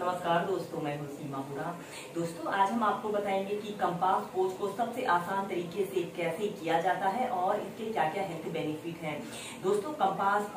नमस्कार दोस्तों, मैं हूँ सीमा हुडा। दोस्तों, आज हम आपको बताएंगे कि कंपास पोज को सबसे आसान तरीके से कैसे किया जाता है और इसके क्या क्या हेल्थ बेनिफिट हैं। दोस्तों, कंपास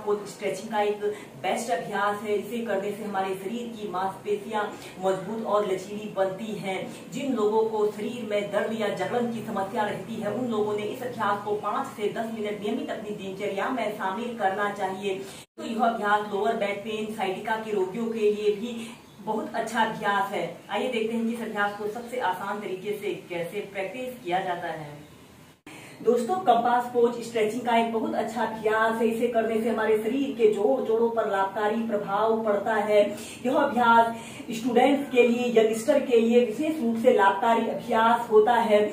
पोज स्ट्रेचिंग का एक बेस्ट अभ्यास है। इसे करने से हमारे शरीर की मांसपेशियां मजबूत और लचीली बनती हैं। जिन लोगों को शरीर में दर्द या जकड़न की समस्या रहती है, उन लोगों ने इस अभ्यास को 5 से 10 मिनट नियमित अपनी दिनचर्या में शामिल करना चाहिए। तो यह अभ्यास लोअर बैक पेन, साइटिका के रोगियों के लिए भी बहुत अच्छा अभ्यास है। आइए देखते हैं कि इस अभ्यास को सबसे आसान तरीके से कैसे प्रैक्टिस किया जाता है। दोस्तों, कंपास पोज स्ट्रेचिंग का एक बहुत अच्छा अभ्यास है। इसे करने से हमारे शरीर के जोड़ों पर लाभकारी प्रभाव पड़ता है। यह अभ्यास स्टूडेंट्स के लिए, यंगस्टर के लिए विशेष रूप से लाभकारी अभ्यास होता है।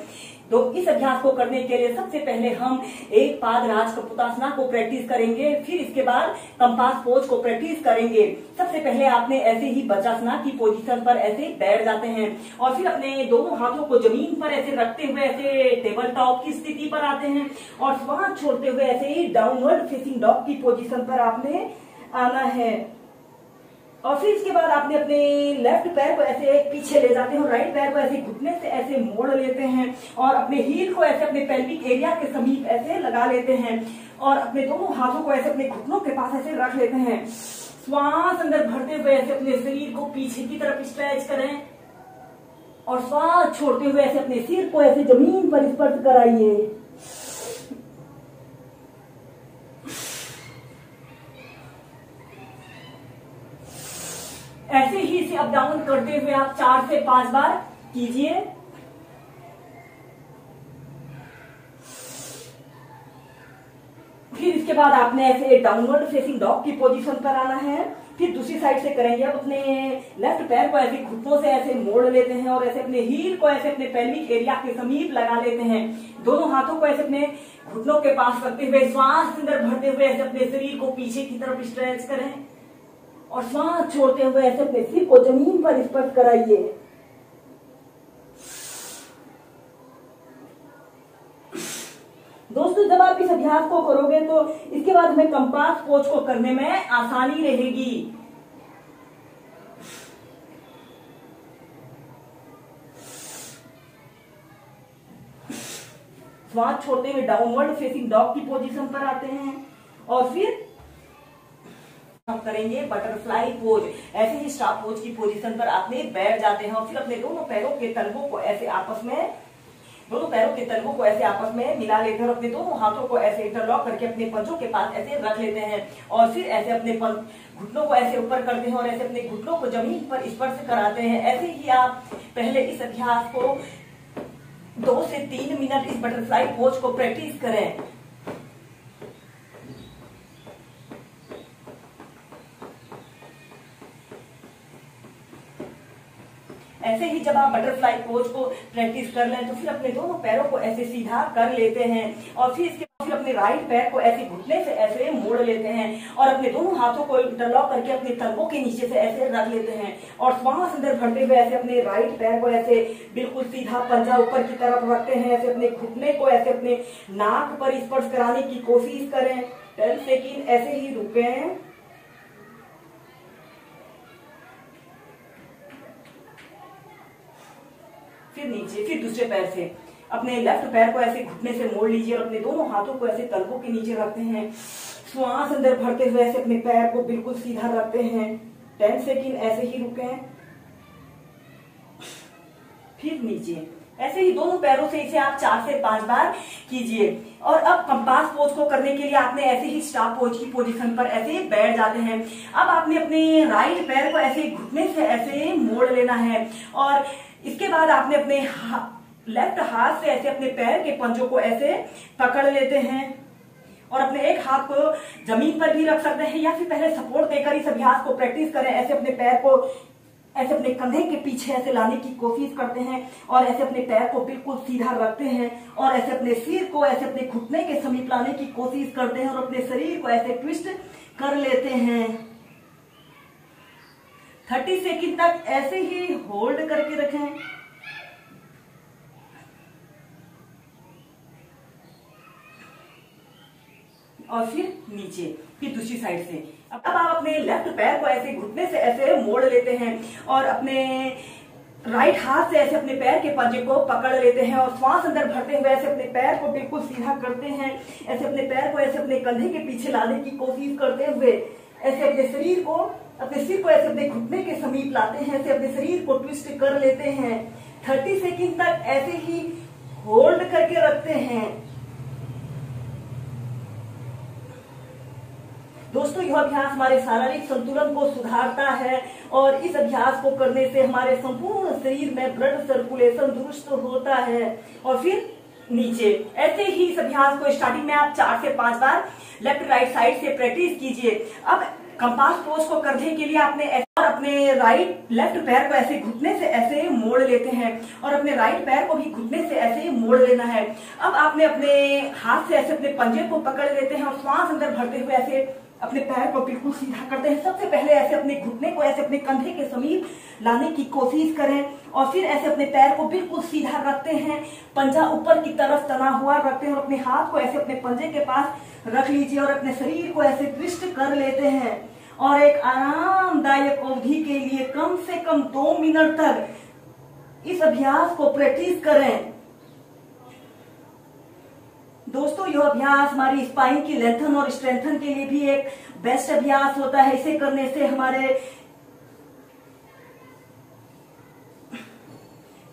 तो इस अभ्यास को करने के लिए सबसे पहले हम एक पाद राज कपूतासना को प्रैक्टिस करेंगे, फिर इसके बाद कंपास पोज को प्रैक्टिस करेंगे। सबसे पहले आपने ऐसे ही वज्रासना की पोजीशन पर ऐसे बैठ जाते हैं और फिर अपने दोनों हाथों को जमीन पर ऐसे रखते हुए ऐसे टेबल टॉप की स्थिति पर आते हैं और श्वास छोड़ते हुए ऐसे ही डाउनवर्ड फेसिंग डॉग की पोजीशन पर आपने आना है। और फिर इसके बाद आपने अपने लेफ्ट पैर को ऐसे पीछे ले जाते हैं और राइट पैर को ऐसे घुटने से ऐसे मोड़ लेते हैं और अपने हील को ऐसे अपने पेल्विक एरिया के समीप ऐसे लगा लेते हैं और अपने दोनों हाथों को ऐसे अपने घुटनों के पास ऐसे रख लेते हैं। श्वास अंदर भरते हुए ऐसे अपने शरीर को पीछे की तरफ स्ट्रेच करें और श्वास छोड़ते हुए ऐसे अपने सिर को ऐसे जमीन पर स्पर्श कराइए। ऐसे ही इसे अप डाउन करते हुए आप 4 से 5 बार कीजिए। फिर इसके बाद आपने ऐसे डाउनवर्ड फेसिंग डॉग की पोजीशन पर आना है। फिर दूसरी साइड से करेंगे। अब अपने लेफ्ट पैर को ऐसे घुटनों से ऐसे मोड़ लेते हैं और ऐसे अपने हील को ऐसे अपने पेल्विक एरिया के समीप लगा लेते हैं। दोनों हाथों को ऐसे अपने घुटनों के पास रखते हुए श्वास अंदर भरते हुए ऐसे अपने शरीर को पीछे की तरफ स्ट्रेच करें और श्वास छोड़ते हुए ऐसे अपने सिर को जमीन पर स्पर्श कराइए। दोस्तों, जब आप इस अभ्यास को करोगे तो इसके बाद हमें कंपास पोज को करने में आसानी रहेगी। श्वास छोड़ते हुए डाउनवर्ड फेसिंग डॉग की पोजीशन पर आते हैं और फिर हम करेंगे बटरफ्लाई पोज। ऐसे ही स्टार पोज की पोजीशन पर आपने बैठ जाते हैं और फिर अपने दोनों पैरों के तलवों को ऐसे आपस में मिला लेते हैं और अपने दोनों हाथों को ऐसे इंटरलॉक करके अपने पंजों के पास ऐसे रख लेते हैं और फिर ऐसे अपने घुटनों को ऐसे ऊपर करते हैं और ऐसे अपने घुटनों को जमीन पर स्पर्श कराते हैं। ऐसे ही आप पहले इस अभ्यास को 2 से 3 मिनट इस बटरफ्लाई पोज को प्रैक्टिस करें। ऐसे ही जब आप बटरफ्लाई पोज को प्रैक्टिस कर लें तो फिर अपने दोनों पैरों को ऐसे सीधा कर लेते हैं और फिर अपने राइट पैर को ऐसे घुटने से ऐसे मोड़ लेते हैं और अपने दोनों हाथों को इंटरलॉक करके अपने तलवों के नीचे से ऐसे रख लेते हैं और श्वास अंदर भरते हुए ऐसे अपने राइट पैर को ऐसे बिल्कुल सीधा पंजा ऊपर की तरफ रखते हैं। ऐसे अपने घुटने को ऐसे अपने नाक पर स्पर्श कराने की कोशिश करें। 10 सेकेंड ऐसे ही रुकें। फिर नीचे, फिर दूसरे पैर से अपने लेफ्ट पैर को ऐसे घुटने से मोड़ लीजिए और अपने दोनों हाथों को ऐसे तलवों के नीचे रखते हैं। श्वास अंदर भरते हुए ऐसे अपने पैर को बिल्कुल सीधा रखते हैं। 10 सेकेंड ऐसे ही रुकें। फिर नीचे। ऐसे ही दोनों पैरों से इसे आप 4 से 5 बार कीजिए। और अब कंपास पोज को करने के लिए आपने ऐसे ही स्टार पोज की पोजीशन पर ऐसे बैठ जाते हैं। अब आपने अपने राइट पैर को ऐसे घुटने से ऐसे मोड़ लेना है और इसके बाद आपने अपने लेफ्ट हाथ से ऐसे अपने पैर के पंजों को ऐसे पकड़ लेते हैं और अपने एक हाथ को जमीन पर भी रख सकते हैं या फिर पहले सपोर्ट देकर इस अभ्यास को प्रैक्टिस करें। ऐसे अपने पैर को ऐसे अपने कंधे के पीछे ऐसे लाने की कोशिश करते हैं और ऐसे अपने पैर को बिल्कुल सीधा रखते हैं और ऐसे अपने सिर को ऐसे अपने घुटने के समीप लाने की कोशिश करते हैं और अपने शरीर को ऐसे ट्विस्ट कर लेते हैं। 30 सेकंड तक ऐसे ही होल्ड करके रखें। और फिर नीचे, फिर दूसरी साइड से। अब आप अपने लेफ्ट पैर को ऐसे घुटने से ऐसे मोड़ लेते हैं और अपने राइट हाथ से ऐसे अपने पैर के पंजे को पकड़ लेते हैं और श्वास अंदर भरते हुए ऐसे अपने पैर को बिल्कुल सीधा करते हैं। ऐसे अपने पैर को ऐसे अपने कंधे के पीछे लाने की कोशिश करते हुए ऐसे अपने शरीर को, अपने सिर को ऐसे अपने घुटने के समीप लाते हैं। ऐसे अपने शरीर को ट्विस्ट कर लेते हैं। 30 सेकंड तक ऐसे ही होल्ड करके रखते हैं। दोस्तों, यह अभ्यास हमारे शारीरिक संतुलन को सुधारता है और इस अभ्यास को करने से हमारे संपूर्ण शरीर में ब्लड सर्कुलेशन दुरुस्त होता है। और फिर नीचे। ऐसे ही इस अभ्यास को स्टार्टिंग में आप 4 से 5 बार लेफ्ट राइट साइड से प्रैक्टिस कीजिए। अब कंपास पोज को करने के लिए आपने अपने राइट लेफ्ट पैर को ऐसे घुटने से ऐसे मोड़ लेते हैं और अपने राइट पैर को भी घुटने से ऐसे मोड़ लेना है। अब आपने अपने हाथ से ऐसे अपने पंजे को पकड़ लेते हैं और श्वास अंदर भरते हुए ऐसे अपने पैर को बिल्कुल सीधा करते हैं। सबसे पहले ऐसे अपने घुटने को ऐसे अपने कंधे के समीप लाने की कोशिश करें और फिर ऐसे अपने पैर को बिल्कुल सीधा रखते हैं, पंजा ऊपर की तरफ तना हुआ रखते हैं और अपने हाथ को ऐसे अपने पंजे के पास रख लीजिए और अपने शरीर को ऐसे ट्विस्ट कर लेते हैं और एक आरामदायक अवधि के लिए कम से कम 2 मिनट तक इस अभ्यास को प्रैक्टिस करें। दोस्तों, यह अभ्यास हमारी स्पाइन की लेंथन और स्ट्रेंथन के लिए भी एक बेस्ट अभ्यास होता है। इसे करने से हमारे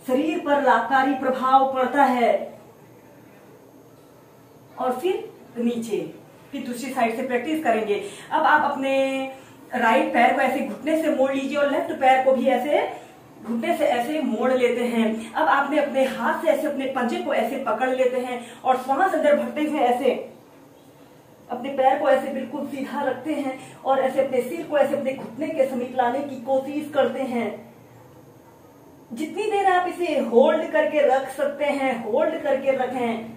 शरीर पर लाभकारी प्रभाव पड़ता है। और फिर नीचे, फिर दूसरी साइड से प्रैक्टिस करेंगे। अब आप अपने राइट पैर को ऐसे घुटने से मोड़ लीजिए और लेफ्ट पैर को भी ऐसे घुटने से ऐसे मोड़ लेते हैं। अब आपने अपने हाथ से ऐसे अपने पंजे को ऐसे पकड़ लेते हैं और श्वास अंदर भरते हुए ऐसे अपने पैर को ऐसे बिल्कुल सीधा रखते हैं और ऐसे अपने सिर को ऐसे अपने घुटने के समीप लाने की कोशिश करते हैं। जितनी देर आप इसे होल्ड करके रख सकते हैं, होल्ड करके रखें।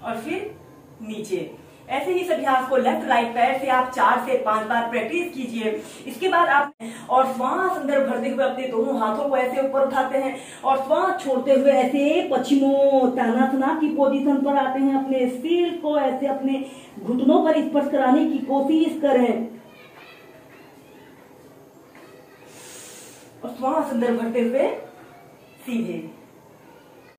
और फिर नीचे। ऐसे ही इस अभ्यास को लेफ्ट राइट पैर से आप 4 से 5 बार प्रैक्टिस कीजिए। इसके बाद आप और श्वास अंदर भरते हुए अपने दोनों हाथों को ऐसे ऊपर उठाते हैं और श्वास छोड़ते हुए ऐसे पश्चिमोत्तानासना की पोजीशन पर आते हैं। अपने सिर को ऐसे अपने घुटनों पर स्पर्श कराने की कोशिश करें और श्वास अंदर भरते हुए सीधे।